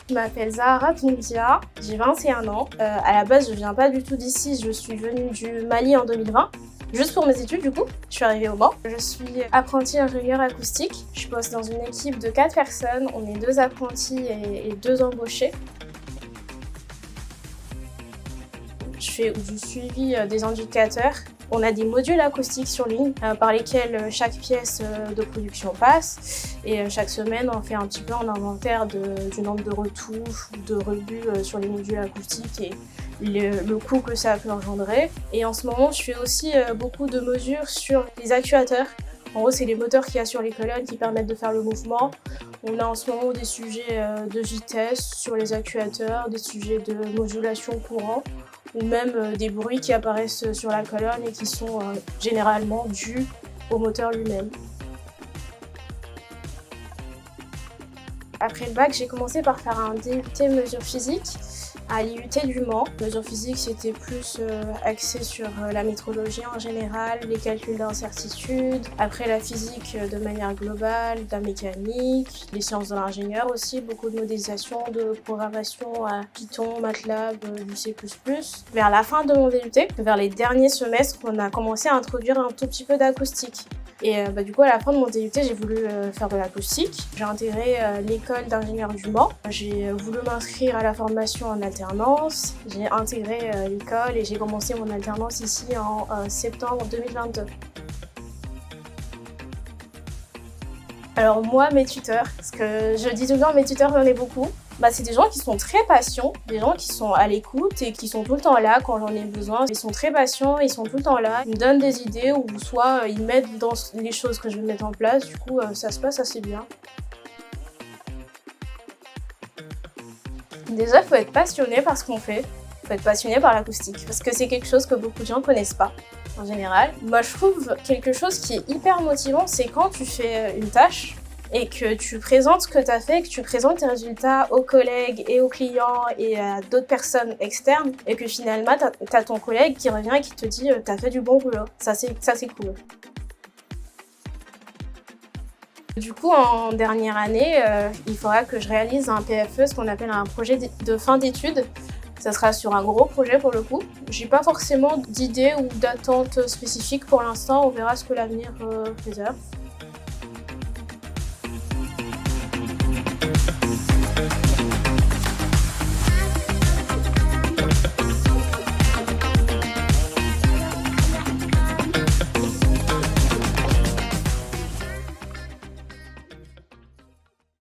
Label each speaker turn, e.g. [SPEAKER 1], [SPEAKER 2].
[SPEAKER 1] Je m'appelle Zahara Toundia, j'ai 21 ans. À la base, je viens pas du tout d'ici, je suis venue du Mali en 2020. Juste pour mes études du coup, je suis arrivée au Mans. Je suis apprentie ingénieur acoustique. Je bosse dans une équipe de 4 personnes, on est 2 apprentis et 2 embauchés. Je fais du suivi des indicateurs. On a des modules acoustiques sur ligne par lesquels chaque pièce de production passe et chaque semaine on fait un petit peu un inventaire du nombre de retouches ou de rebuts sur les modules acoustiques et le coût que ça peut engendrer. Et en ce moment je fais aussi beaucoup de mesures sur les actuateurs. En gros c'est les moteurs qu'il y a sur les colonnes qui permettent de faire le mouvement. On a en ce moment des sujets de vitesse sur les actuateurs, des sujets de modulation courant, ou même des bruits qui apparaissent sur la colonne et qui sont généralement dus au moteur lui-même. Après le bac, j'ai commencé par faire un DUT mesure physique à l'IUT du Mans. Mesure physique, c'était plus axé sur la métrologie en général, les calculs d'incertitude, après la physique de manière globale, la mécanique, les sciences de l'ingénieur aussi, beaucoup de modélisation, de programmation à Python, MATLAB, du C++. Vers la fin de mon DUT, vers les derniers semestres, on a commencé à introduire un tout petit peu d'acoustique. Et du coup, à la fin de mon DUT, j'ai voulu faire de l'acoustique. J'ai intégré l'école d'ingénieur du Mans. J'ai voulu m'inscrire à la formation en alternance. J'ai intégré l'école et j'ai commencé mon alternance ici en septembre 2022. Alors moi, mes tuteurs, parce que je dis tout le temps, mes tuteurs, j'en ai beaucoup. C'est des gens qui sont très patients, des gens qui sont à l'écoute et qui sont tout le temps là quand j'en ai besoin. Ils sont très patients, ils sont tout le temps là, ils me donnent des idées ou soit ils m'aident dans les choses que je vais mettre en place. Du coup, ça se passe assez bien. Déjà, il faut être passionné par ce qu'on fait. Il faut être passionné par l'acoustique parce que c'est quelque chose que beaucoup de gens ne connaissent pas en général. Moi, je trouve quelque chose qui est hyper motivant, c'est quand tu fais une tâche et que tu présentes ce que tu as fait, que tu présentes tes résultats aux collègues et aux clients et à d'autres personnes externes et que finalement, tu as ton collègue qui revient et qui te dit « t'as fait du bon boulot ». Ça, c'est cool. Du coup, en dernière année, il faudra que je réalise un PFE, ce qu'on appelle un projet de fin d'études. Ça sera sur un gros projet pour le coup. J'ai pas forcément d'idée ou d'attente spécifique pour l'instant, on verra ce que l'avenir réserve.